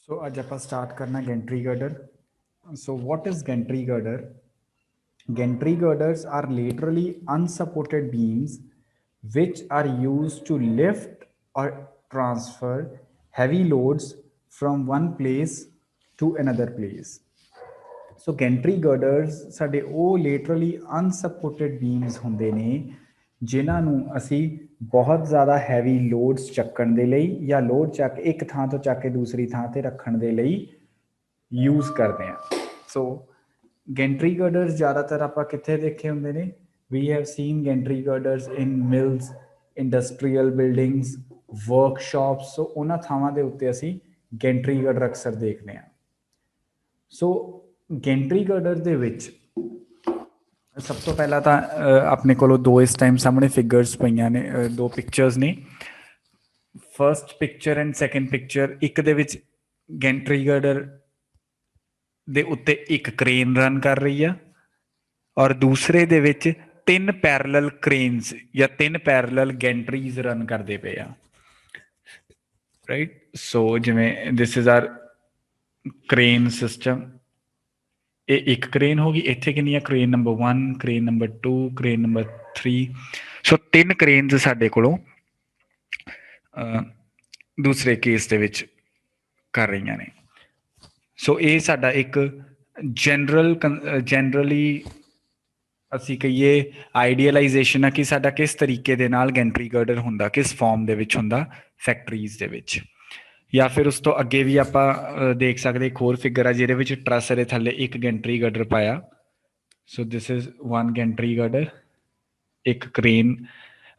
So आज ਆਪਾਂ start करना gantry girder. So what is gantry girder? Gantry girders are literally unsupported beams which are used to lift or transfer heavy loads from one place to another place. So gantry girders ਸਾਡੇ ਉਹ literally unsupported beams ਹੁੰਦੇ ਨੇ ਜਿਨ੍ਹਾਂ ਨੂੰ ਅਸੀਂ ਬਹੁਤ ਜ਼ਿਆਦਾ heavy loads ਚੱਕਣ ਦੇ ਲਈ ਜਾਂ ਲੋਡ ਚੱਕ ਇੱਕ ਥਾਂ ਤੋਂ ਚੱਕ ਕੇ ਦੂਸਰੀ ਥਾਂ ਤੇ ਰੱਖਣ ਦੇ ਲਈ ਯੂਜ਼ ਕਰਦੇ ਹਾਂ। ਸੋ ਗੈਂਟਰੀ ਗਰਡਰਸ ਜ਼ਿਆਦਾਤਰ ਆਪਾਂ ਕਿੱਥੇ ਦੇਖੇ ਹੁੰਦੇ ਨੇ? We have seen gantry girders in mills, industrial buildings, workshops. So ਉਹਨਾਂ ਥਾਵਾਂ ਦੇ ਉੱਤੇ ਅਸੀਂ ਗੈਂਟਰੀ ਗਰਡਰ ਅਕਸਰ ਦੇਖਦੇ ਹਾਂ। ਸੋ ਗੈਂਟਰੀ ਗਰਡਰ ਦੇ ਵਿੱਚ ਸਭ ਤੋਂ ਪਹਿਲਾਂ ਤਾਂ ਆਪਣੇ ਕੋਲੋਂ ਦੋ ਇਸ ਟਾਈਮ ਸਾਹਮਣੇ ਫਿਗਰਸ ਪਈਆਂ ਨੇ, ਦੋ ਪਿਕਚਰਸ ਨੇ। First picture and second picture, ਇੱਕ ਦੇ ਵਿੱਚ ਗੈਂਟਰੀ ਗਰਡਰ ਦੇ ਉੱਤੇ ਇੱਕ ਕ੍ਰੇਨ ਰਨ ਕਰ ਰਹੀ ਆ ਔਰ ਦੂਸਰੇ ਦੇ ਵਿੱਚ ਤਿੰਨ ਪੈਰਲਲ ਕ੍ਰੇਨਸ ਜਾਂ ਤਿੰਨ ਪੈਰਲਲ ਗੈਂਟਰੀਜ਼ ਰਨ ਕਰਦੇ ਪਏ ਆ, ਰਾਈਟ। ਸੋ ਜਿਵੇਂ this is our crane system, ਇਹ ਇੱਕ ਕ੍ਰੇਨ ਹੋ ਗਈ। ਇੱਥੇ ਕਿੰਨੀਆਂ? Crane number 1, crane number 2, crane number 3। So ਤਿੰਨ ਕ੍ਰੇਨਸ ਸਾਡੇ ਕੋਲੋਂ ਦੂਸਰੇ ਕੇਸ ਦੇ ਵਿੱਚ ਕਰ ਰਹੀਆਂ ਨੇ। ਸੋ ਇਹ ਸਾਡਾ ਇੱਕ ਜਨਰਲੀ ਅਸੀਂ ਕਹੀਏ ਆਈਡੀਅਲਾਈਜੇਸ਼ਨ ਆ ਕਿ ਸਾਡਾ ਕਿਸ ਤਰੀਕੇ ਦੇ ਨਾਲ ਗੈਂਟਰੀ ਗਰਡਰ ਹੁੰਦਾ, ਕਿਸ ਫਾਰਮ ਦੇ ਵਿੱਚ ਹੁੰਦਾ ਫੈਕਟਰੀਜ਼ ਦੇ ਵਿੱਚ। ਜਾਂ ਫਿਰ ਉਸ ਤੋਂ ਅੱਗੇ ਵੀ ਆਪਾਂ ਦੇਖ ਸਕਦੇ ਇੱਕ ਹੋਰ ਫਿਗਰ ਆ ਜਿਹਦੇ ਵਿੱਚ ਟਰੱਸ ਦੇ ਥੱਲੇ ਇੱਕ ਗੈਂਟਰੀ ਗਰਡਰ ਪਾਇਆ। ਸੋ ਦਿਸ ਇਜ਼ 1 ਗੈਂਟਰੀ ਗਰਡਰ, ਇੱਕ ਕ੍ਰੇਨ।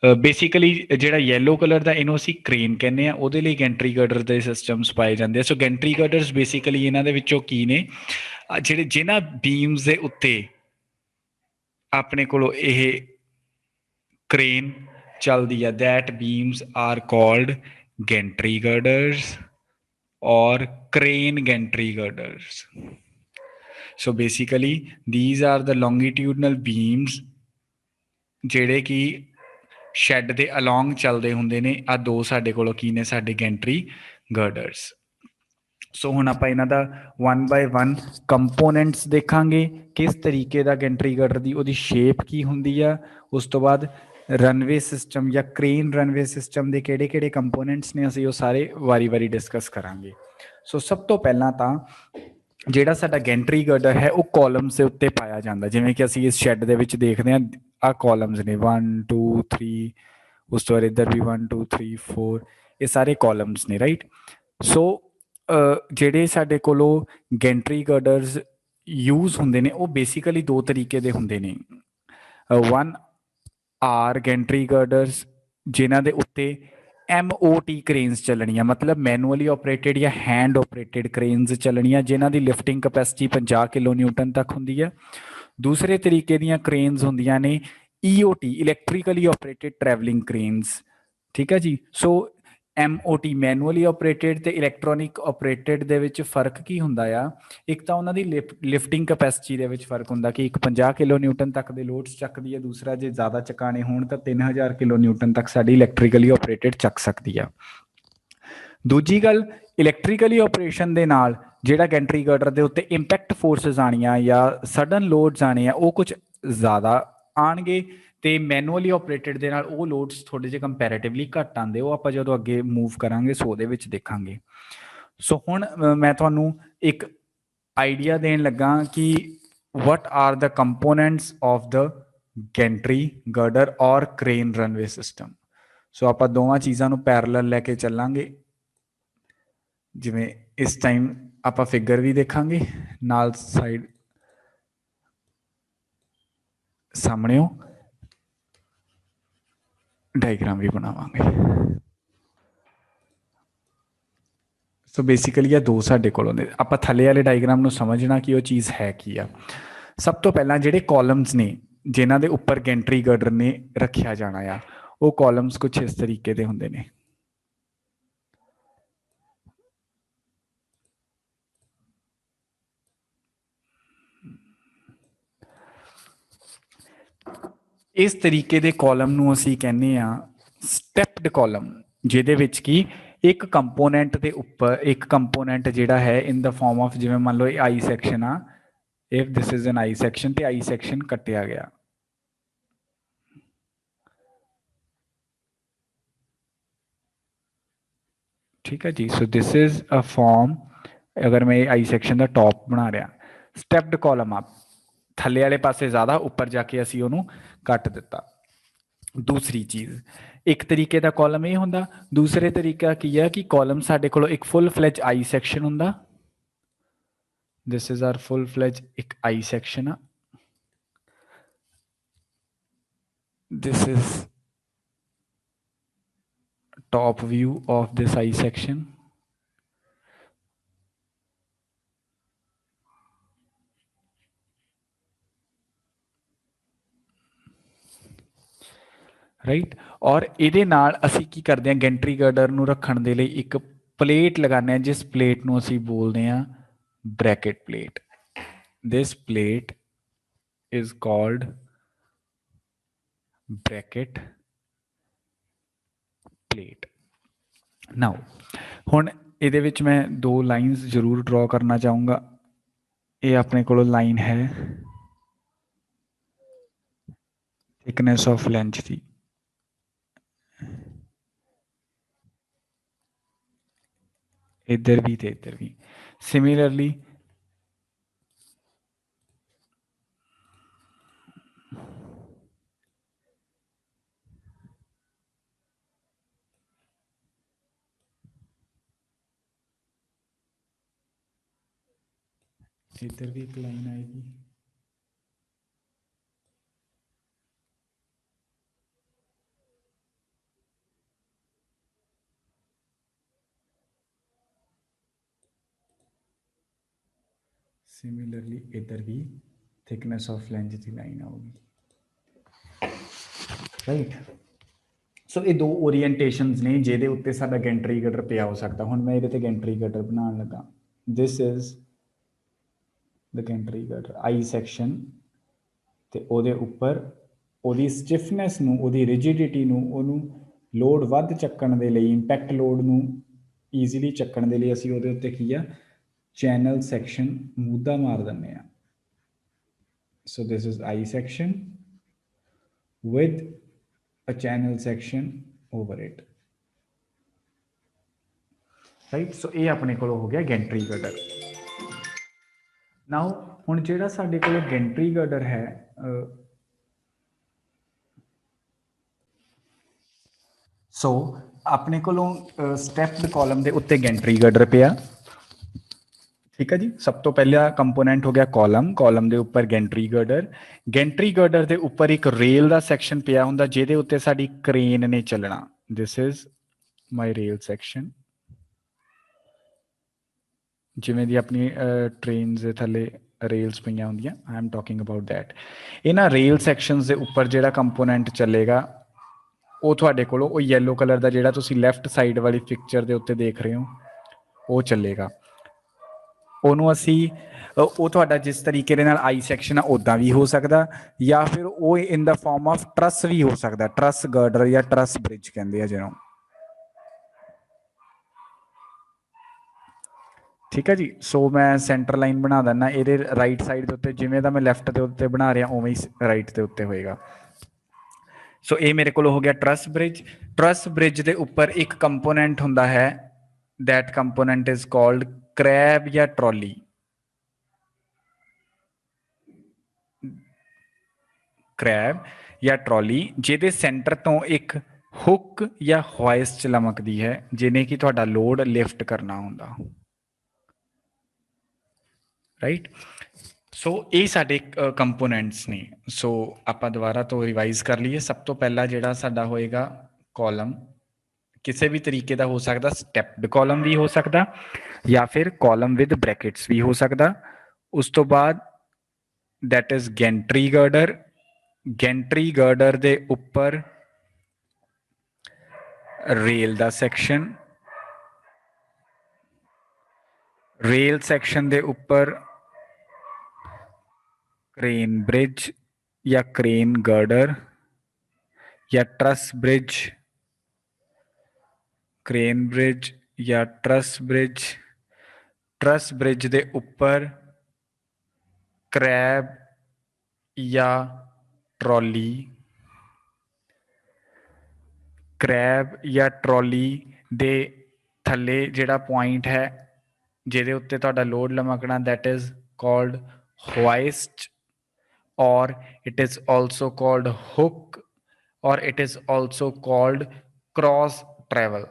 ਬੇਸਿਕਲੀ ਜਿਹੜਾ ਯੈਲੋ ਕਲਰ ਦਾ ਇਹਨੂੰ ਅਸੀਂ ਕ੍ਰੇਨ ਕਹਿੰਦੇ ਆ, ਉਹਦੇ ਲਈ ਗੈਂਟਰੀ ਗਰਡਰ ਦੇ ਸਿਸਟਮਸ ਪਾਏ ਜਾਂਦੇ ਆ। ਸੋ ਗੈਂਟਰੀ ਗਰਡਰਸ ਬੇਸਿਕਲੀ ਇਹਨਾਂ ਦੇ ਵਿੱਚੋਂ ਕੀ ਨੇ, ਜਿਹੜੇ ਜਿਨ੍ਹਾਂ ਬੀਮਸ ਦੇ ਉੱਤੇ ਆਪਣੇ ਕੋਲੋਂ ਇਹ ਕ੍ਰੇਨ ਚੱਲਦੀ ਆ, that beams R called gantry girders or crane gantry girders. So basically these are the longitudinal beams ਜਿਹੜੇ ਕਿ ਸ਼ੈੱਡ ਦੇ ਅਲੋਂਗ ਚੱਲਦੇ ਹੁੰਦੇ ਨੇ। ਆ ਦੋ ਸਾਡੇ ਕੋਲੋਂ ਕੀ ਨੇ? ਸਾਡੇ ਗੈਂਟਰੀ ਗਰਡਰਸ। ਸੋ ਹੁਣ ਆਪਾਂ ਇਹਨਾਂ ਦਾ 1 by 1 ਕੰਪੋਨੈਂਟਸ ਦੇਖਾਂਗੇ, ਕਿਸ ਤਰੀਕੇ ਦਾ ਗੈਂਟਰੀ ਗਰਡਰ ਦੀ ਉਹਦੀ ਸ਼ੇਪ ਕੀ ਹੁੰਦੀ ਆ। ਉਸ ਤੋਂ ਬਾਅਦ ਰਨਵੇ ਸਿਸਟਮ ਜਾਂ ਕ੍ਰੇਨ ਰਨਵੇ ਸਿਸਟਮ ਦੇ ਕਿਹੜੇ ਕਿਹੜੇ ਕੰਪੋਨੈਂਟਸ ਨੇ, ਅਸੀਂ ਉਹ ਸਾਰੇ ਵਾਰੀ ਡਿਸਕਸ ਕਰਾਂਗੇ। ਸੋ ਸਭ ਤੋਂ ਪਹਿਲਾਂ ਤਾਂ ਜਿਹੜਾ ਸਾਡਾ ਗੈਂਟਰੀ ਗਰਡਰ ਹੈ ਉਹ ਕਾਲਮਸ ਦੇ ਉੱਤੇ ਪਾਇਆ ਜਾਂਦਾ। ਜਿਵੇਂ ਕਿ ਅਸੀਂ ਇਸ ਸ਼ੈੱਡ ਦੇ ਵਿੱਚ ਦੇਖਦੇ ਹਾਂ, ਆਹ ਕਾਲਮਸ ਨੇ 1 2 3, ਉਸ ਤੋਂ ਬਾਅਦ ਇੱਧਰ ਵੀ 1 2 3 4, ਇਹ ਸਾਰੇ ਕਾਲਮਸ ਨੇ, ਰਾਈਟ। ਸੋ ਜਿਹੜੇ ਸਾਡੇ ਕੋਲੋਂ ਗੈਂਟਰੀ ਗਰਡਰਸ ਯੂਜ਼ ਹੁੰਦੇ ਨੇ ਉਹ ਬੇਸਿਕਲੀ ਦੋ ਤਰੀਕੇ ਦੇ ਹੁੰਦੇ ਨੇ। 1 ਆਰ ਗੈਂਟਰੀ ਗਰਡਰਸ ਜਿਨ੍ਹਾਂ ਦੇ ਉੱਤੇ MOT ਕ੍ਰੇਨਸ ਚੱਲਣੀਆਂ, ਮਤਲਬ ਮੈਨੂਅਲੀ ਆਪਰੇਟਡ ਜਾਂ ਹੈਂਡ ਆਪਰੇਟਡ ਕ੍ਰੇਨਸ ਚੱਲਣੀਆਂ, ਜਿਨ੍ਹਾਂ ਦੀ ਲਿਫਟਿੰਗ ਕਪੈਸਿਟੀ 50 ਕਿਲੋ ਨਿਊਟਨ ਤੱਕ ਹੁੰਦੀ ਹੈ। ਦੂਸਰੇ ਤਰੀਕੇ ਦੀਆਂ ਕ੍ਰੇਨਸ ਹੁੰਦੀਆਂ ਨੇ EOT, ਇਲੈਕਟ੍ਰੀਕਲੀ ਆਪਰੇਟਡ ਟਰੈਵਲਿੰਗ ਕ੍ਰੇਨਸ, ਠੀਕ ਹੈ ਜੀ। ਸੋ MOT ਮੈਨੂਅਲੀ ਆਪਰੇਟਡ ਤੇ ਇਲੈਕਟ੍ਰੋਨਿਕ ਆਪਰੇਟਡ ਦੇ ਵਿੱਚ ਫਰਕ ਕੀ ਹੁੰਦਾ ਆ? ਇੱਕ ਤਾਂ ਉਹਨਾਂ ਦੀ ਲਿਫਟਿੰਗ ਕਪੈਸਿਟੀ ਦੇ ਵਿੱਚ ਫਰਕ ਹੁੰਦਾ ਕਿ ਇੱਕ 50 ਕਿਲੋ ਨਿਊਟਨ ਤੱਕ ਦੇ ਲੋਡਸ ਚੱਕਦੀ ਹੈ, ਦੂਸਰਾ ਜੇ ਜ਼ਿਆਦਾ ਚਕਾਣੇ ਹੋਣ ਤਾਂ 3000 ਕਿਲੋ ਨਿਊਟਨ ਤੱਕ ਸਾਡੀ ਇਲੈਕਟ੍ਰੀਕਲੀ ਆਪਰੇਟਡ ਚੱਕ ਸਕਦੀ ਆ। ਦੂਜੀ ਗੱਲ, ਇਲੈਕਟ੍ਰੀਕਲੀ ਆਪਰੇਸ਼ਨ ਦੇ ਨਾਲ ਜਿਹੜਾ ਗੈਂਟਰੀ ਗਰਡਰ ਦੇ ਉੱਤੇ ਇੰਪੈਕਟ ਫੋਰਸਿਸ ਆਉਣੀਆਂ ਜਾਂ ਸਡਨ ਲੋਡਸ ਆਉਣੇ ਆ ਉਹ ਕੁਝ ਜ਼ਿਆਦਾ ਆਉਣਗੇ, ਤੇ ਮੈਨੂਅਲੀ ਆਪਰੇਟਡ ਦੇ ਨਾਲ ਉਹ ਲੋਡਸ ਥੋੜੇ ਜਿਹੇ ਕੰਪੈਰੇਟਿਵਲੀ ਘੱਟ ਆਉਂਦੇ। ਉਹ ਆਪਾਂ ਜਦੋਂ ਅੱਗੇ ਮੂਵ ਕਰਾਂਗੇ ਸੋ ਉਹਦੇ ਵਿੱਚ ਦੇਖਾਂਗੇ। ਸੋ ਹੁਣ ਮੈਂ ਤੁਹਾਨੂੰ ਇੱਕ ਆਈਡੀਆ ਦੇਣ ਲੱਗਾ ਕਿ what are the components of the gantry girder or crane runway system। ਸੋ ਆਪਾਂ ਦੋਵਾਂ ਚੀਜ਼ਾਂ ਨੂੰ ਪੈਰਲਲ ਲੈ ਕੇ ਚੱਲਾਂਗੇ। ਜਿਵੇਂ ਇਸ ਟਾਈਮ ਆਪਾਂ ਫਿਗਰ ਵੀ ਦੇਖਾਂਗੇ, ਨਾਲ ਸਾਈਡ ਸਾਹਮਣਿਓ ਡਾਇਗਰਾਮ ਵੀ ਬਣਾਵਾਂਗੇ। ਸੋ ਬੇਸਿਕਲੀ ਇਹ ਦੋ ਸਾਡੇ ਕੋਲੋਂ ਨੇ। ਆਪਾਂ ਥੱਲੇ ਵਾਲੇ ਡਾਇਗਰਾਮ ਨੂੰ ਸਮਝਣਾ ਕਿ ਉਹ ਚੀਜ਼ ਹੈ ਕੀ ਆ। ਸਭ ਤੋਂ ਪਹਿਲਾਂ ਜਿਹੜੇ ਕਾਲਮਸ ਨੇ ਜਿਨ੍ਹਾਂ ਦੇ ਉੱਪਰ ਗੈਂਟਰੀ ਗਰਡਰ ਨੇ ਰੱਖਿਆ ਜਾਣਾ ਆ, ਉਹ ਕਾਲਮਸ ਕੁਛ ਇਸ ਤਰੀਕੇ ਦੇ ਹੁੰਦੇ ਨੇ। ਇਸ ਤਰੀਕੇ ਦੇ ਕਾਲਮ ਨੂੰ ਅਸੀਂ ਕਹਿੰਦੇ ਆ ਸਟੈਪਡ ਕਾਲਮ, ਜਿਹਦੇ ਵਿੱਚ ਕਿ एक कंपोनेंट के उपर एक कंपोनेंट जिहड़ा है इन द फॉर्म ऑफ जिवें मान लो आई सैक्शन आ, if this is an I section तो आई सैक्शन कटिया गया, ठीक है जी। So this is a form, अगर मैं आई सैक्शन का टॉप बना रहा, स्टैप्ड कॉलम आ, थले वाले पासे ज़्यादा उपर जाके असी उन्होंने कट दिता। दूसरी चीज़, एक तरीके का कॉलम ये होंदा, दूसरे तरीका की है कि कॉलम साडे कोल एक फुल फ्लैज आई सैक्शन होंदा, this is our full flange एक आई सैक्शन आ, this is top view of this I section, right. और ਇਹਦੇ ਨਾਲ ਅਸੀਂ ਕੀ ਕਰਦੇ ਹਾਂ, ਗੈਂਟਰੀ ਗਰਡਰ ਨੂੰ ਰੱਖਣ ਦੇ ਲਈ ਇੱਕ ਪਲੇਟ ਲਗਾਉਂਦੇ ਹਾਂ, ਜਿਸ ਪਲੇਟ ਨੂੰ ਅਸੀਂ ਬੋਲਦੇ ਹਾਂ bracket plate. this plate is called bracket plate। now ਹੁਣ ਇਹਦੇ ਵਿੱਚ ਮੈਂ ਦੋ ਲਾਈਨਸ ਜ਼ਰੂਰ ਡਰਾ ਕਰਨਾ ਚਾਹੂੰਗਾ। ਇਹ ਆਪਣੇ ਕੋਲ ਲਾਈਨ ਹੈ thickness of length ਦੀ, इधर भी थे इधर भी। सिमिलरली इधर भी एक लाइन आएगी, सिमिलरली इधर भी थिकनेस ऑफ लेंस की लाइन आएगी, राइट। सो ये दो ओरीएंटेशनस ने जिहदे उत्ते साडा गैंट्री गटर पिया हो सकता। हुण मैं इहदे ते गैंट्री गटर बनाउण लगा, this is the Gentry gutter I section, ते ओहदे उपर ओहदी स्टिफनेस नूं, ओहदी रिजिडिटी नूं, ओहनूं लोड वध चक्कण दे लई, इंपैक्ट लोड नूं ईजीली चक्कण दे लई असीं ओहदे उत्ते की आ चैनल सैक्शन मूधा मार दिंदे आ। So this is I section with a channel section over it, right। so ये अपने को हो गया गैंट्री गर्डर। नाउ हुण जिहड़ा साडे कोल गैंट्री गर्डर है, सो अपने कोलों स्टैप्ड कॉलम के उत्ते गैंट्री गर्डर पिया, ठीक है जी। सब तो पहला कंपोनेंट हो गया कॉलम, कॉलम के उपर गैंट्री गर्डर, गैंट्री गर्डर के उपर एक रेल का सैक्शन पिया हुंदा जिहदे उत्ते साडी क्रेन ने चलना, this is my rail section, जिमें दी अपनी ट्रेन के थले रेल्स पईयां होंदियां, I am talking about that. इन्हां रेल सैक्शनस के उपर जिहड़ा कंपोनेंट चलेगा वो तुहाडे कोलों वो येलो कलर का जिहड़ा तुसीं लैफ्ट साइड वाली पिक्चर के उत्ते देख रहे हो वो चलेगा। ਉਹਨੂੰ ਅਸੀਂ ਉਹ ਤੁਹਾਡਾ ਜਿਸ ਤਰੀਕੇ ਦੇ ਨਾਲ ਆਈ ਸੈਕਸ਼ਨ ਆ ਉਦਾਂ ਵੀ ਹੋ ਸਕਦਾ, ਜਾਂ ਫਿਰ ਉਹ ਇਨ ਦਾ ਫਾਰਮ ਆਫ ਟਰਸ ਵੀ ਹੋ ਸਕਦਾ, ਟਰਸ ਗਰਡਰ ਜਾਂ ਟਰਸ ਬ੍ਰਿਜ ਕਹਿੰਦੇ ਆ ਜਿਹਨੂੰ, ठीक है जी। सो मैं सेंटर लाइन बना दिना, ये राइट साइड के उत्ते जिमें मैं लैफ्ट के उत्ते बना रहा उवें ही राइट के उत्ते होएगा। सो ये मेरे को हो गया ट्रस ब्रिज। ट्रस ब्रिज के उपर एक कंपोनेंट होंदा है, that component is called crab या ट्रॉली, क्रैब या ट्रॉली, जिहदे सेंटर तो एक हुक या होइस्ट लमकदी है जिन्हें कि तुहाडा लोड लिफ्ट करना होंदा, राइट। सो ये साडे कंपोनेंट्स ने। सो आपां दोबारा तो रिवाइज कर लीए। सब तो पहला जिहड़ा साडा होएगा कॉलम, किसी भी तरीके का हो सकता, स्टैप्ड कॉलम भी हो सकता या फिर कॉलम विद ब्रैकेट्स भी हो सकता। उस तो बाद that is gantry girder, gantry girder दे उपर रेल दा सैक्शन, रेल सैक्शन दे उपर क्रेन ब्रिज या क्रेन गर्डर या ट्रस ब्रिज, क्रेन ब्रिज या ट्रस ब्रिज दे ऊपर क्रैब या ट्रॉली, क्रैब या ट्रॉली दे थल्ले जिहड़ा पॉइंट है ਜਿਹਦੇ ਉੱਤੇ ਤੁਹਾਡਾ ਲੋਡ ਲਮਕਣਾ, that is called hoist, or it is also called hook, or it is also called cross travel.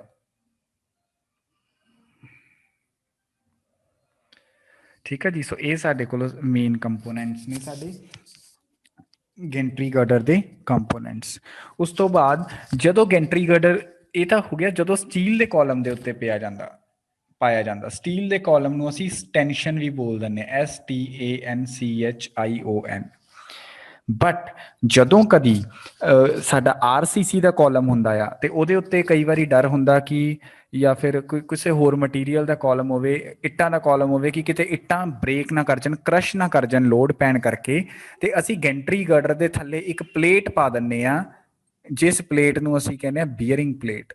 ਠੀਕ ਹੈ ਜੀ। ਸੋ ਇਹ ਸਾਡੇ ਕੋਲ ਮੇਨ ਕੰਪੋਨੈਂਟਸ ਨੇ ਸਾਡੇ ਗੈਂਟਰੀ ਗਰਡਰ ਦੇ ਕੰਪੋਨੈਂਟਸ। ਉਸ ਤੋਂ ਬਾਅਦ ਜਦੋਂ ਗੈਂਟਰੀ ਗਰਡਰ, ਇਹ ਤਾਂ ਹੋ ਗਿਆ ਜਦੋਂ ਸਟੀਲ ਦੇ ਕਾਲਮ ਦੇ ਉੱਤੇ ਪਾਇਆ ਜਾਂਦਾ। ਸਟੀਲ ਦੇ ਕਾਲਮ ਨੂੰ ਅਸੀਂ ਟੈਂਸ਼ਨ ਵੀ ਬੋਲ ਦਿੰਦੇ ਹਾਂ, STANCHION। ਬਟ ਜਦੋਂ ਕਦੀ ਸਾਡਾ RCC ਦਾ ਕਾਲਮ ਹੁੰਦਾ ਆ ਤੇ ਉਹਦੇ ਉੱਤੇ ਕਈ ਵਾਰੀ ਡਰ ਹੁੰਦਾ ਕਿ ਜਾਂ ਫਿਰ ਕਿਸੇ ਹੋਰ ਮਟੀਰੀਅਲ ਦਾ ਕਾਲਮ ਹੋਵੇ, ਇੱਟਾਂ ਦਾ ਕਾਲਮ ਹੋਵੇ, ਕਿ ਕਿਤੇ ਇੱਟਾਂ ਬ੍ਰੇਕ ਨਾ ਕਰ ਜਾਣ, ਕ੍ਰਸ਼ ਨਾ ਕਰ ਜਾਣ ਲੋਡ ਪੈਣ ਕਰਕੇ, ਤੇ ਅਸੀਂ ਗੈਂਟਰੀ ਗਰਡਰ ਦੇ ਥੱਲੇ ਇੱਕ ਪਲੇਟ ਪਾ ਦਿੰਦੇ ਆ, ਜਿਸ ਪਲੇਟ ਨੂੰ ਅਸੀਂ ਕਹਿੰਦੇ ਆ ਬੀਅਰਿੰਗ ਪਲੇਟ।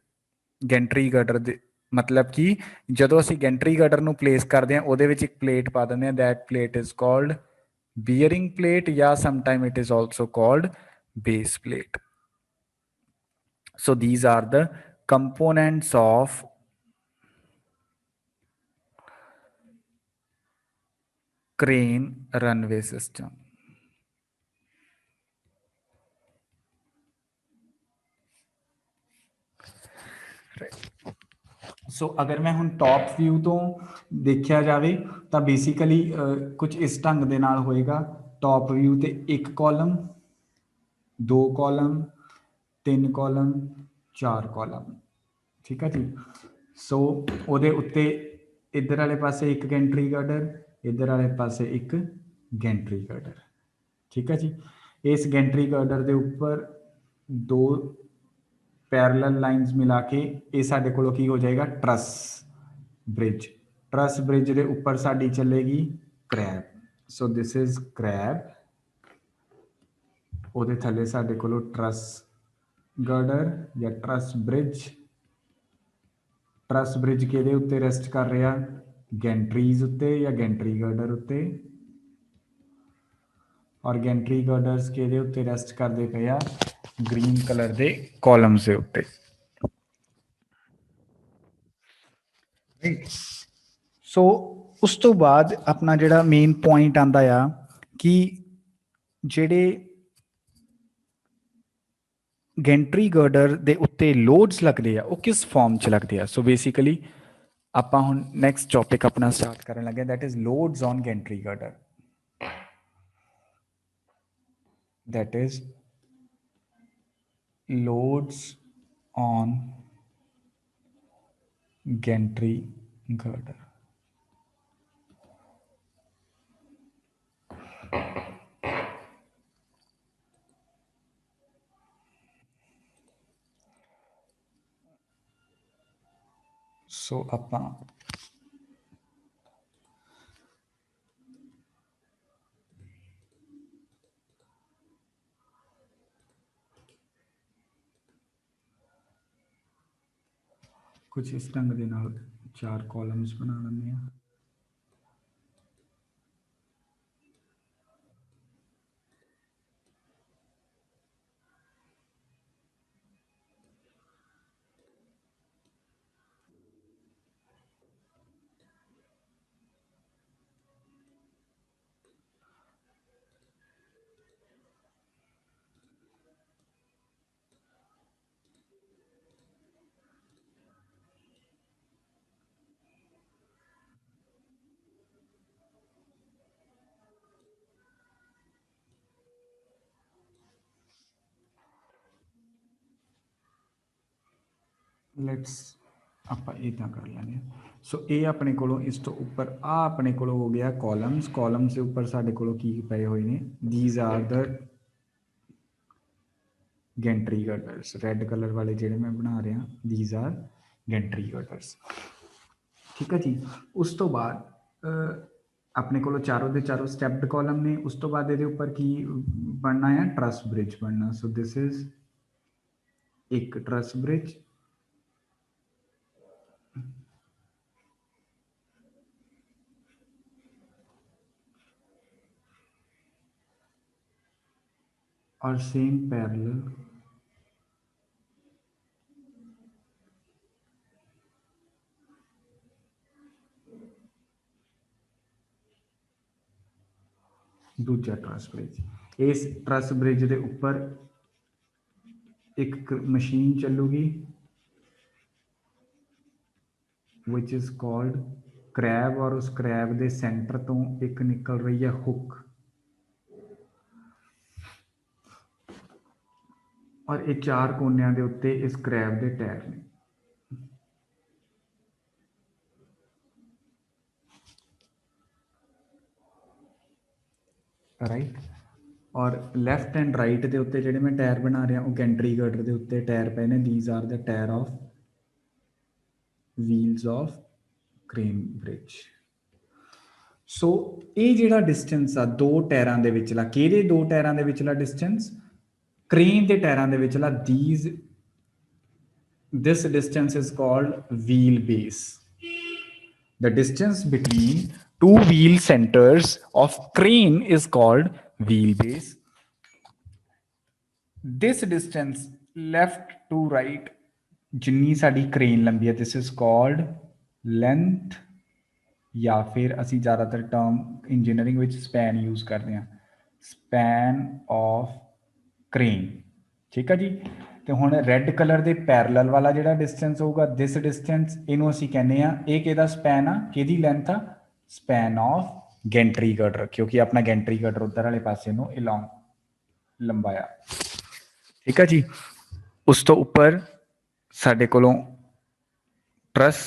ਗੈਂਟਰੀ ਗਰਡਰ ਦੇ ਮਤਲਬ ਕਿ ਜਦੋਂ ਅਸੀਂ ਗੈਂਟਰੀ ਗਰਡਰ ਨੂੰ ਪਲੇਸ ਕਰਦੇ ਹਾਂ ਉਹਦੇ ਵਿੱਚ ਇੱਕ ਪਲੇਟ ਪਾ ਦਿੰਦੇ ਹਾਂ, that plate is called bearing plate, yeah, sometime it is also called base plate. So these are the components of crane runway system. ਸੋ ਅਗਰ ਮੈਂ ਹੁਣ ਟੌਪ ਵਿਊ ਤੋਂ ਦੇਖਿਆ ਜਾਵੇ ਤਾਂ ਬੇਸਿਕਲੀ ਕੁਝ ਇਸ ਢੰਗ ਦੇ ਨਾਲ ਹੋਏਗਾ। ਟੌਪ ਵਿਊ ਤੇ ਇੱਕ ਕਾਲਮ, 2 ਕਾਲਮ, 3 ਕਾਲਮ, 4 ਕਾਲਮ, ਠੀਕ ਹੈ ਜੀ। ਸੋ ਉਹਦੇ ਉੱਤੇ ਇੱਧਰ ਵਾਲੇ ਪਾਸੇ ਇੱਕ ਗੈਂਟਰੀ ਗਰਡਰ, ਇੱਧਰ ਵਾਲੇ ਪਾਸੇ ਇੱਕ ਗੈਂਟਰੀ ਗਰਡਰ, ਠੀਕ ਹੈ ਜੀ। ਇਸ ਗੈਂਟਰੀ ਗਰਡਰ ਦੇ ਉੱਪਰ 2 ਪੈਰਲਲ ਲਾਈਨਸ ਮਿਲਾ ਕੇ ਇਹ ਸਾਡੇ ਕੋਲੋਂ ਕੀ ਹੋ ਜਾਏਗਾ, ਟਰਸ ਬ੍ਰਿਜ। ਟਰਸ ਬ੍ਰਿਜ ਦੇ ਉੱਪਰ ਸਾਡੀ ਚੱਲੇਗੀ crab. So this is crab. ਉਹਦੇ ਥੱਲੇ ਸਾਡੇ ਕੋਲੋਂ ਟਰਸ ਗਰਡਰ ਜਾਂ ਟਰਸ ਬ੍ਰਿਜ। ਟਰਸ ਬ੍ਰਿਜ ਕਿਹਦੇ ਉੱਤੇ ਰੈਸਟ ਕਰ ਰਿਹਾ, ਗੈਂਟਰੀਜ਼ ਉੱਤੇ ਜਾਂ ਗੈਂਟਰੀ ਗਰਡਰ ਉੱਤੇ। ਔਰ ਗੈਂਟਰੀ ਗਰਡਰਸ ਕਿਹਦੇ ਉੱਤੇ ਰੈਸਟ ਕਰਦੇ ਪਏ ਆ, ਗ੍ਰੀਨ ਕਲਰ ਦੇ ਕਾਲਮਸ ਦੇ ਉੱਤੇ। ਸੋ ਉਸ ਤੋਂ ਬਾਅਦ ਆਪਣਾ ਜਿਹੜਾ ਮੇਨ ਪੁਆਇੰਟ ਆਉਂਦਾ ਆ ਕਿ ਜਿਹੜੇ ਗੈਂਟਰੀ ਗਰਡਰ ਦੇ ਉੱਤੇ ਲੋਡਸ ਲੱਗਦੇ ਆ ਉਹ ਕਿਸ ਫਾਰਮ 'ਚ ਲੱਗਦੇ ਆ। ਸੋ ਬੇਸਿਕਲੀ ਆਪਾਂ ਹੁਣ ਨੈਕਸਟ ਟੌਪਿਕ ਆਪਣਾ ਸਟਾਰਟ ਕਰਨ ਲੱਗੇ, that is loads on gantry girder. that is loads on gantry girder. So ਆਪਾਂ ਕੁਝ ਇਸ ਢੰਗ ਦੇ ਨਾਲ 4 ਕਾਲਮਸ ਬਣਾ ਲੈਂਦੇ ਹਾਂ। ਲੈਟਸ ਆਪਾਂ ਇੱਦਾਂ ਕਰ ਲੈਂਦੇ ਹਾਂ। ਸੋ ਇਹ ਆਪਣੇ ਕੋਲੋਂ ਇਸ ਤੋਂ ਉੱਪਰ ਆ ਆਪਣੇ ਕੋਲੋਂ ਹੋ ਗਿਆ ਕਾਲਮਸ। ਕਾਲਮਸ ਦੇ ਉੱਪਰ ਸਾਡੇ ਕੋਲੋਂ ਕੀ ਪਏ ਹੋਏ ਨੇ, these are the gantry girders. Red colour ਵਾਲੇ ਜਿਹੜੇ ਮੈਂ ਬਣਾ ਰਿਹਾ, ਥੀਸ ਆਰ ਗੈਂਟਰੀ ਗਰਡਰਸ, ਠੀਕ ਹੈ ਜੀ। ਉਸ ਤੋਂ ਬਾਅਦ ਆਪਣੇ ਕੋਲੋਂ ਚਾਰੋਂ ਦੇ ਚਾਰੋਂ ਸਟੈਪਡ ਕਾਲਮ ਨੇ। ਉਸ ਤੋਂ ਬਾਅਦ ਇਹਦੇ ਉੱਪਰ ਕੀ ਬਣਨਾ ਆ, ਟਰਸ ਬ੍ਰਿਜ ਬਣਨਾ। ਸੋ ਦਿਸ ਇਜ਼ ਇੱਕ ਟਰਸ ਬ੍ਰਿਜ, और सेम पैरेलल दूजा ट्रस ब्रिज। इस ट्रस ब्रिज के उपर एक मशीन चलूगी विच इज कॉल्ड क्रैब, और उस क्रैब के सेंटर तो एक निकल रही है हुक, और ये चार कोनिया के उत्ते इस क्रैब के टायर ने। राइट, और लैफ्ट एंड राइट के उत्ते जिहड़े मैं टायर बना रहा वो गैंट्री गर्डर के उत्ते टायर पे ने। These are the tyre of wheels of crane bridge. So ये जिहड़ा डिस्टेंस आ दो टायरां दे विचला, किहदे दो टायरां दे विचला डिस्टेंस? क्रेन के टायरां दे विचला। This distance is called wheelbase. The distance between two wheel centers of crane is called wheelbase. This distance left to right, जिन्नी साडी crane लंबी है, this is called length, या फिर असी ज़्यादातर टर्म इंजीनियरिंग विच स्पैन यूज़ करते हैं, स्पैन ऑफ क्रेन। ठीक है जी। तो हुण रैड कलर के पैरलल वाला जिहड़ा डिस्टेंस होगा, दिस डिस्टेंस, इनू असी कहने आ ये किहदा स्पैन आ, किहदी लेंथ आ, स्पैन ऑफ गैंट्री गर्डर, क्योंकि अपना गैंट्री गर्डर उधर वाले पासे नूं इलोंग लंबाया। ठीक है जी। उस तो उपर साडे कोलों ट्रस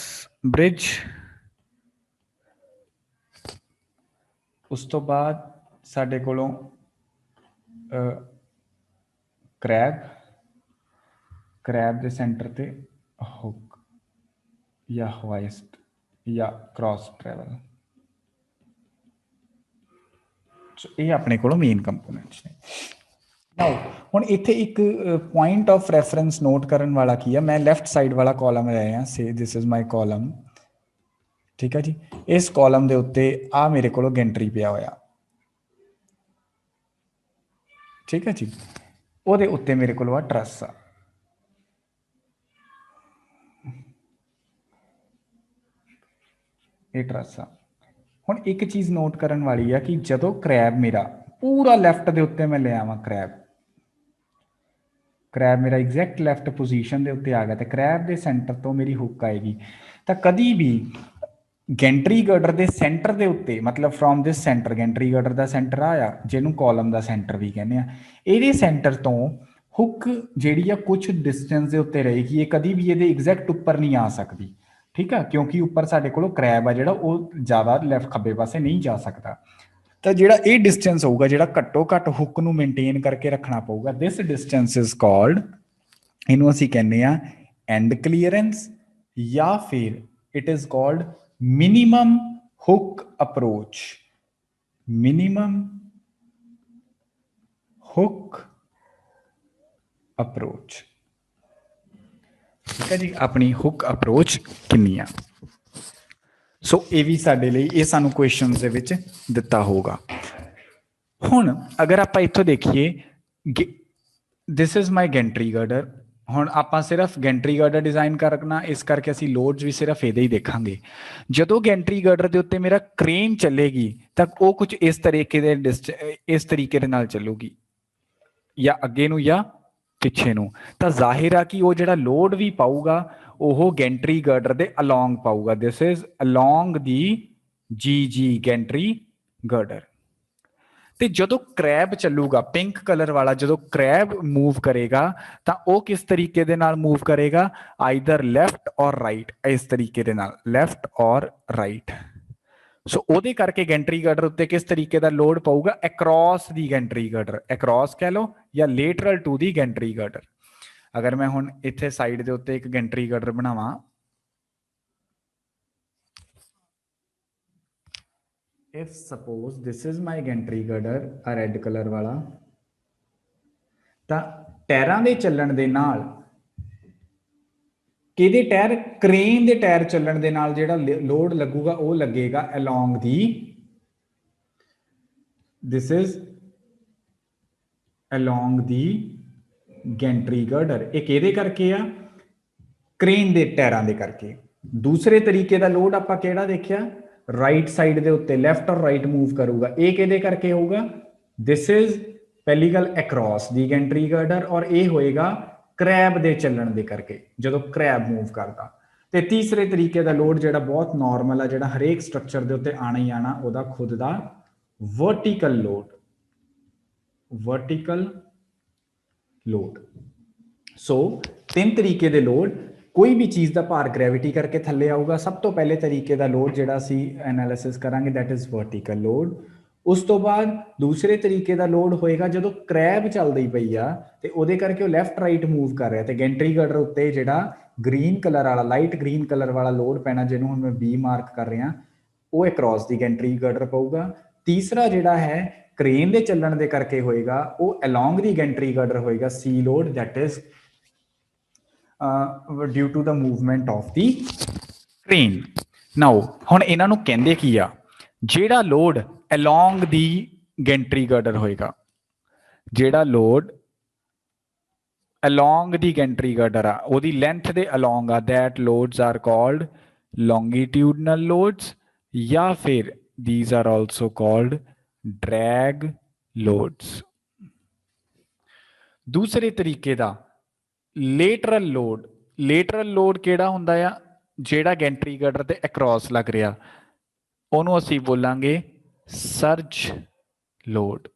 ब्रिज, उस तो बाद साडे कोलों क्रैब, क्रैब के सेंटर ते हुक या होइस्ट या क्रॉस ट्रैवल। सो ये अपने कोलों मेन कंपोनेंट्स ने। नाउ हुण इत्थे एक पॉइंट ऑफ रेफरेंस नोट करन वाला की है, मैं लैफ्ट साइड वाला कॉलम ले आया, से दिस इज माई कॉलम। ठीक है जी। इस कॉलम के उत्ते आ मेरे को गैंट्री पिया होया। ठीक है जी। ਉਹਦੇ उत्ते मेरे को ट्रस आ, ये ट्रस आ। हुण एक चीज़ नोट करन वाली है कि जदों क्रैब मेरा पूरा लैफ्ट के उत्ते मैं ले आवां, क्रैब मेरा एग्जैक्ट लैफ्ट पोजीशन के उत्ते आ गया, तो क्रैब के सेंटर तो मेरी हुक आएगी। तो कभी भी गैंट्री गर्डर के सेंटर के उत्ते, मतलब from this centre, Gentry girder का सेंटर आया जिन्हों कॉलम का सेंटर भी कहने आ, ये सेंटर तो हुक जी कुछ डिस्टेंस के उत्ते रहेगी, ये कभी भी ये एग्जैक्ट उपर नहीं आ सकती। ठीक है, क्योंकि उपर साडे कोल क्रैब आ जिहड़ा वो ज़्यादा लैफ्ट खब्बे पासे नहीं जा सकता। तो जिहड़ा ये डिस्टेंस होगा, जिहड़ा घट्टो घट्ट हुक नूं मेनटेन करके रखना पऊगा, दिस डिस्टेंस इज कॉल्ड, इनू असीं कहने आ एंड क्लीयरेंस, या फिर it is called minimum hook approach. Minimum hook approach. ठीक है जी। अपनी हुक अप्रोच कितनी आ। सो ये भी साडे लई, ये सानू क्वेश्चन दे विच दिता होगा। हुण अगर आप इत्थों देखिए, this is my Gentry girder. हुण आपां सिर्फ गैंट्री गर्डर डिजाइन करना, इस करके असीं लोड्स भी सिर्फ इहदे ही देखांगे। जदों गैंट्री गर्डर दे उत्ते मेरा क्रेन चलेगी तां वो कुछ इस तरीके दे इस तरीके दे नाल चलूगी, या अगे नूं या पिछे नूं। तां जाहिर आ कि वो जिहड़ा लोड भी पाऊगा वो गैंट्री गर्डर दे अलोंग पाऊगा। दिस इज अलोंग दी जी गैंट्री गर्डर। तो जो क्रैब चलूगा पिंक कलर वाला, जो क्रैब मूव करेगा तो वह किस तरीके दे नाल मूव करेगा, आइदर लैफ्ट और राइट, इस तरीके दे नाल लैफ्ट और राइट। सो ओदे करके गैंट्री गर्डर उत्ते किस तरीके का लोड पाऊगा, across the gantry girder, across कह लो या lateral to the gantry girder. अगर मैं हुण इत्थे साइड दे उत्ते एक गैंट्री गर्डर बनावां, if suppose this is my gantry girder, a red color वाला, ਤਾਂ ਟਾਇਰਾਂ ਦੇ ਚੱਲਣ ਦੇ ਨਾਲ ਕਿਹਦੇ ਟਾਇਰ, ਕ੍ਰੇਨ ਦੇ ਟਾਇਰ ਚੱਲਣ ਦੇ ਨਾਲ ਜਿਹੜਾ ਲੋਡ ਲੱਗੂਗਾ ਉਹ ਲੱਗੇਗਾ along the, this is along the gantry girder। ਇਹ ਕਿਹਦੇ ਕਰਕੇ ਆ? ਕ੍ਰੇਨ ਦੇ ਟਾਇਰਾਂ ਦੇ ਕਰਕੇ। ਦੂਸਰੇ ਤਰੀਕੇ ਦਾ ਲੋਡ ਆਪਾਂ ਕਿਹੜਾ ਦੇਖਿਆ? ਰਾਈਟ ਸਾਈਡ ਦੇ ਉੱਤੇ ਲੈਫਟ ਔਰ ਰਾਈਟ ਮੂਵ ਕਰੂਗਾ। ਇਹ ਕਿਹਦੇ ਕਰਕੇ ਹੋਊਗਾ? ਦਿਸ ਇਜ਼ ਪਹਿਲੀ ਗੱਲ ਅਕ੍ਰੋਸ ਦੀ ਗੈਂਟਰੀ ਗਰਡਰ, ਔਰ ਇਹ ਹੋਏਗਾ ਕਰੈਬ ਦੇ ਚੱਲਣ ਦੇ ਕਰਕੇ, ਜਦੋਂ ਕਰੈਬ ਮੂਵ ਕਰਦਾ। ਤੇ ਤੀਸਰੇ ਤਰੀਕੇ ਦਾ ਲੋਡ ਜਿਹੜਾ ਬਹੁਤ ਨਾਰਮਲ ਆ, ਜਿਹੜਾ ਹਰੇਕ ਸਟਰਕਚਰ ਦੇ ਉੱਤੇ ਆਣਾ ਹੀ ਆਣਾ, ਉਹਦਾ ਖੁਦ ਦਾ vertical load. Vertical load. So ਤਿੰਨ ਤਰੀਕੇ ਦੇ ਲੋਡ। ਕੋਈ ਵੀ ਚੀਜ਼ ਦਾ ਭਾਰ ਗ੍ਰੈਵਿਟੀ ਕਰਕੇ ਥੱਲੇ ਆਊਗਾ। ਸਭ ਤੋਂ ਪਹਿਲੇ ਤਰੀਕੇ ਦਾ ਲੋਡ ਜਿਹੜਾ ਅਸੀਂ ਐਨਾਲਿਸਿਸ ਕਰਾਂਗੇ ਦੈਟ ਇਜ਼ ਵਰਟੀਕਲ ਲੋਡ। ਉਸ ਤੋਂ ਬਾਅਦ ਦੂਸਰੇ ਤਰੀਕੇ ਦਾ ਲੋਡ ਹੋਏਗਾ ਜਦੋਂ ਕਰੈਬ ਚੱਲਦੀ ਪਈ ਆ ਤੇ ਉਹਦੇ ਕਰਕੇ ਉਹ ਲੈਫਟ ਰਾਈਟ ਮੂਵ ਕਰ ਰਿਹਾ, ਤੇ ਗੈਂਟਰੀ ਗਰਡਰ ਉੱਤੇ ਜਿਹੜਾ ਗ੍ਰੀਨ ਕਲਰ ਵਾਲਾ, ਲਾਈਟ ਗ੍ਰੀਨ ਕਲਰ ਵਾਲਾ ਲੋਡ ਪੈਣਾ, ਜਿਹਨੂੰ ਹੁਣ ਮੈਂ B ਮਾਰਕ ਕਰ ਰਿਹਾ, ਉਹ ਅਕ੍ਰੋਸ ਦੀ ਗੈਂਟਰੀ ਗਰਡਰ ਪਊਗਾ। ਤੀਸਰਾ ਜਿਹੜਾ ਹੈ ਕ੍ਰੇਨ ਦੇ ਚੱਲਣ ਦੇ ਕਰਕੇ ਹੋਏਗਾ, ਉਹ ਅਲੋਂਗ ਦੀ ਗੈਂਟਰੀ ਗਰਡਰ ਹੋਏਗਾ C load, that is due to the movement of the crane। now ਹੁਣ ਇਹਨਾਂ ਨੂੰ ਕਹਿੰਦੇ ਕੀ ਆ? ਜਿਹੜਾ ਲੋਡ along ਦੀ ਗੈਂਟਰੀ ਗਰਡਰ ਹੋਏਗਾ, ਜਿਹੜਾ ਲੋਡ along ਦੀ ਗੈਂਟਰੀ ਗਰਡਰ ਆ, ਉਹਦੀ ਲੈਂਥ ਦੇ along ਆ, that loads are called longitudinal loads, ਜਾਂ ਫਿਰ these are also called drag loads। ਦੂਸਰੇ ਤਰੀਕੇ ਦਾ ਲੇਟਰਲ ਲੋਡ। ਲੇਟਰਲ ਲੋਡ ਕਿਹੜਾ ਹੁੰਦਾ ਆ? ਜਿਹੜਾ ਗੈਂਟਰੀ ਗਰਡਰ ਤੇ ਅਕ੍ਰੋਸ ਲੱਗ ਰਿਹਾ, ਉਹਨੂੰ ਅਸੀਂ ਬੋਲਾਂਗੇ ਸਰਜ ਲੋਡ।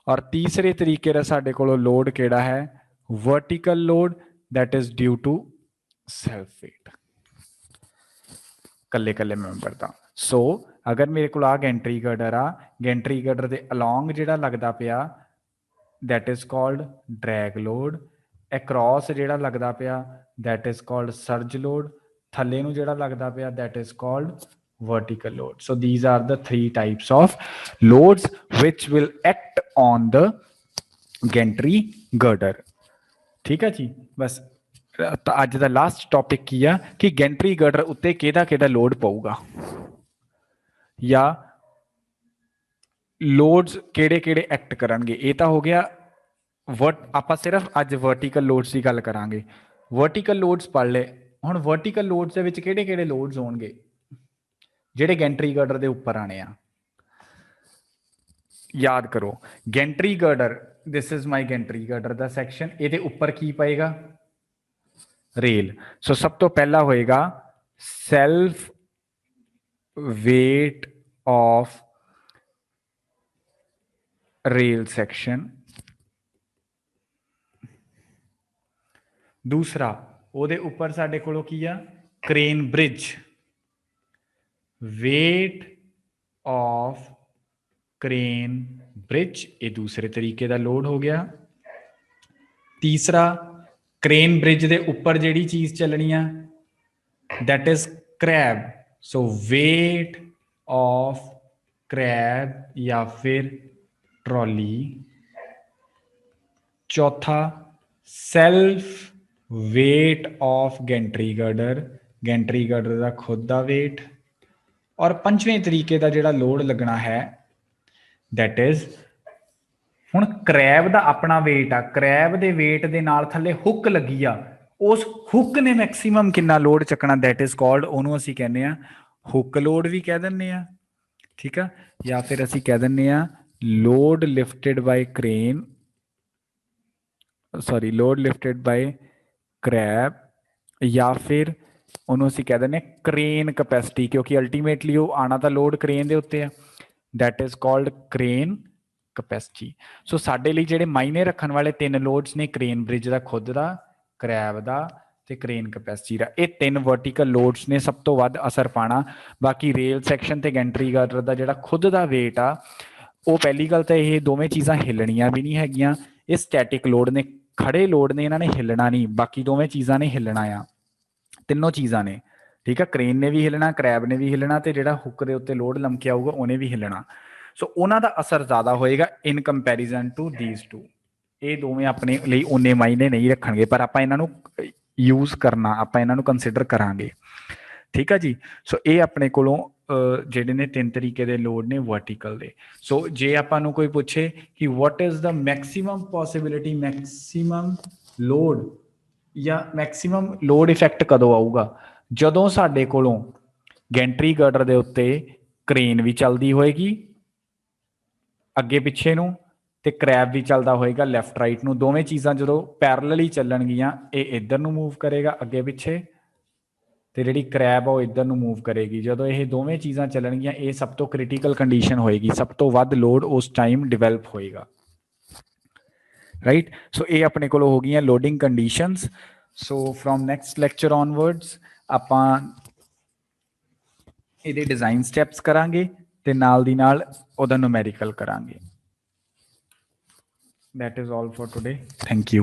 ਔਰ ਤੀਸਰੇ ਤਰੀਕੇ ਦਾ ਸਾਡੇ ਕੋਲ ਲੋਡ ਕਿਹੜਾ ਹੈ? Vertical load, that is due to self weight. ਕੱਲੇ ਕੱਲੇ ਮੈਂਬਰ ਦਾ। ਸੋ ਅਗਰ ਮੇਰੇ ਕੋਲ ਆ ਗੈਂਟਰੀ ਗਰਡਰ ਆ, ਗੈਂਟਰੀ ਗਰਡਰ ਦੇ ਅਲੋਂਗ ਜਿਹੜਾ ਲੱਗਦਾ ਪਿਆ that is called drag load। across ਜਿਹੜਾ ਲੱਗਦਾ ਪਿਆ that is called surge load। ਥੱਲੇ ਨੂੰ ਜਿਹੜਾ ਲੱਗਦਾ ਪਿਆ that is called vertical load। so these are the three types of loads which will act on the gantry girder। ਠੀਕ ਹੈ ਜੀ। ਬਸ ਅੱਜ ਦਾ ਲਾਸਟ ਟੌਪਿਕ ਕੀ ਆ ਕਿ ਗੈਂਟਰੀ ਗਰਡਰ ਉੱਤੇ ਕਿਹਦਾ ਕਿਹਦਾ ਲੋਡ ਪਊਗਾ, ਜਾਂ ਲੋਡਸ ਕਿਹੜੇ ਕਿਹੜੇ ਐਕਟ ਕਰਨਗੇ। ਇਹ ਤਾਂ ਹੋ ਗਿਆ ਆਪਾਂ ਸਿਰਫ ਅੱਜ ਵਰਟੀਕਲ ਲੋਡਸ ਦੀ ਗੱਲ ਕਰਾਂਗੇ। ਵਰਟੀਕਲ ਲੋਡਸ ਪੜ੍ਹ ਲਏ। ਹੁਣ ਵਰਟੀਕਲ ਲੋਡਸ ਦੇ ਵਿੱਚ ਕਿਹੜੇ ਕਿਹੜੇ ਲੋਡਸ ਹੋਣਗੇ ਜਿਹੜੇ ਗੈਂਟਰੀ ਗਰਡਰ ਦੇ ਉੱਪਰ ਆਣੇ ਆ? ਯਾਦ ਕਰੋ, ਗੈਂਟਰੀ ਗਰਡਰ, this is my ਗੈਂਟਰੀ ਗਰਡਰ the section. ਇਹਦੇ ਉੱਪਰ ਕੀ ਪਏਗਾ? ਰੇਲ। ਸੋ ਸਭ ਤੋਂ ਪਹਿਲਾ ਹੋਏਗਾ self weight of rail section. दूसरा ਉਹਦੇ ਉੱਪਰ ਸਾਡੇ ਕੋਲੋਂ ਕੀ ਆ? Crane bridge. Weight of crane bridge, ਇਹ ਦੂਸਰੇ ਤਰੀਕੇ ਦਾ ਲੋਡ ਹੋ ਗਿਆ। ਤੀਸਰਾ, ਕ੍ਰੇਨ ਬ੍ਰਿਜ ਦੇ ਉੱਪਰ ਜਿਹੜੀ ਚੀਜ਼ ਚੱਲਣੀ ਆ that is crab। so weight of crab ਜਾਂ ਫਿਰ ट्रॉली। चौथा, self weight of gantry girder, gantry girder का खुद का वेट। और पंचवें तरीके का जिहड़ा लोड लगना है दैट इज हुण क्रैब का अपना वेट आ, क्रैब के वेट के नाल थले हुक लगी आ, उस हुक ने मैक्सीमम कितना लोड चकना दैट इज कॉल्ड, उहनूं असीं कहने आ हुक लोड भी कह दिंदे आ। ठीक है, या फिर असीं कह दिंदे आ load lifted by crane, sorry load lifted by crab, या फिर ਉਹਨੂੰ ਅਸੀਂ ਕਹਿ ਦਿੰਦੇ ਕ੍ਰੇਨ ਕਪੈਸਿਟੀ, ਕਿਉਂਕਿ ਅਲਟੀਮੇਟਲੀ ਉਹ ਆਣਾ ਤਾਂ ਲੋਡ ਕ੍ਰੇਨ ਦੇ ਉੱਤੇ ਆ। That is called crane capacity. So ਸਾਡੇ ਲਈ ਜਿਹੜੇ ਮਾਇਨੇ ਰੱਖਣ ਵਾਲੇ ਤਿੰਨ ਲੋਡਸ ਨੇ, ਕ੍ਰੇਨ ਬ੍ਰਿਜ ਦਾ ਖੁਦ ਦਾ, ਕਰੈਬ ਦਾ ਤੇ ਕ੍ਰੇਨ ਕਪੈਸਿਟੀ ਦਾ, ਇਹ ਤਿੰਨ ਵਰਟੀਕਲ ਲੋਡਸ ਨੇ ਸਭ ਤੋਂ ਵੱਧ ਅਸਰ ਪਾਣਾ। ਬਾਕੀ ਰੇਲ ਸੈਕਸ਼ਨ ਤੇ ਗੈਂਟਰੀ ਗਰਡਰ ਦਾ ਜਿਹੜਾ ਖੁਦ ਦਾ ਵੇਟ ਆ, ਉਹ ਪਹਿਲੀ ਗੱਲ ਤਾਂ ਇਹ ਦੋਵੇਂ ਚੀਜ਼ਾਂ ਹਿੱਲਣੀਆਂ ਵੀ ਨਹੀਂ ਹੈਗੀਆਂ। ਇਹ ਸਟੈਟਿਕ ਲੋਡ ਨੇ, ਖੜੇ ਲੋਡ ਨੇ, ਇਹਨਾਂ ਨੇ ਹਿੱਲਣਾ ਨਹੀਂ। ਬਾਕੀ ਦੋਵੇਂ ਚੀਜ਼ਾਂ ਨੇ ਹਿੱਲਣਾ ਆ, ਤਿੰਨੋਂ ਚੀਜ਼ਾਂ ਨੇ। ਠੀਕ ਆ, ਕ੍ਰੇਨ ਨੇ ਵੀ ਹਿੱਲਣਾ, ਕਰੈਬ ਨੇ ਵੀ ਹਿੱਲਣਾ, ਤੇ ਜਿਹੜਾ ਹੁੱਕ ਦੇ ਉੱਤੇ ਲੋਡ ਲਮਕਿਆ ਆਊਗਾ ਉਹਨੇ ਵੀ ਹਿੱਲਣਾ। ਸੋ ਉਹਨਾਂ ਦਾ ਅਸਰ ਜ਼ਿਆਦਾ ਹੋਏਗਾ ਇਨ ਕੰਪੈਰੀਜ਼ਨ ਟੂ ਦੀਜ਼ ਟੂ। ਇਹ ਦੋਵੇਂ ਆਪਣੇ ਲਈ ਓਨੇ ਮਾਇਨੇ ਨਹੀਂ ਰੱਖਣਗੇ, ਪਰ ਆਪਾਂ ਇਹਨਾਂ ਨੂੰ ਯੂਜ਼ ਕਰਨਾ, ਆਪਾਂ ਇਹਨਾਂ ਨੂੰ ਕੰਸੀਡਰ ਕਰਾਂਗੇ। ਠੀਕ ਆ ਜੀ। ਸੋ ਇਹ ਆਪਣੇ ਕੋਲੋਂ ਜਿਹੜੇ ਨੇ ਤਿੰਨ ਤਰੀਕੇ ਦੇ ਲੋਡ ਨੇ ਵਰਟੀਕਲ ਦੇ। ਸੋ ਜੇ ਆਪਾਂ ਨੂੰ ਕੋਈ ਪੁੱਛੇ ਕਿ what is the maximum possibility, maximum load ਜਾਂ ਮੈਕਸਿਮਮ ਲੋਡ ਇਫੈਕਟ ਕਦੋਂ ਆਊਗਾ, ਜਦੋਂ ਸਾਡੇ ਕੋਲੋਂ ਗੈਂਟਰੀ ਗਰਡਰ ਦੇ ਉੱਤੇ ਕ੍ਰੇਨ ਵੀ ਚੱਲਦੀ ਹੋਏਗੀ ਅੱਗੇ ਪਿੱਛੇ ਨੂੰ ਤੇ ਕਰੈਬ ਵੀ ਚੱਲਦਾ ਹੋਏਗਾ ਲੈਫਟ ਰਾਈਟ ਨੂੰ। ਦੋਵੇਂ ਚੀਜ਼ਾਂ ਜਦੋਂ ਪੈਰਲਲ ਹੀ ਚੱਲਣਗੀਆਂ, ਇਹ ਇੱਧਰ ਨੂੰ ਮੂਵ ਕਰੇਗਾ ਅੱਗੇ ਪਿੱਛੇ ਤੇ ਜਿਹੜੀ ਕਰੈਬ ਆ ਉਹ ਇੱਧਰ ਨੂੰ ਮੂਵ ਕਰੇਗੀ। ਜਦੋਂ ਇਹ ਦੋਵੇਂ ਚੀਜ਼ਾਂ ਚੱਲਣਗੀਆਂ, ਇਹ ਸਭ ਤੋਂ ਕ੍ਰਿਟੀਕਲ ਕੰਡੀਸ਼ਨ ਹੋਏਗੀ, ਸਭ ਤੋਂ ਵੱਧ ਲੋਡ ਉਸ ਟਾਈਮ ਡਿਵੈਲਪ ਹੋਏਗਾ, ਰਾਈਟ। ਸੋ ਇਹ ਆਪਣੇ ਕੋਲ ਹੋ ਗਈਆਂ loading conditions. So from next lecture onwards ਆਪਾਂ ਇਹਦੇ ਡਿਜ਼ਾਈਨ ਸਟੈਪਸ ਕਰਾਂਗੇ ਤੇ ਨਾਲ ਦੀ ਨਾਲ ਉਹਦਾ ਨੂਮੈਰੀਕਲ ਕਰਾਂਗੇ। That is all for today. Thank you.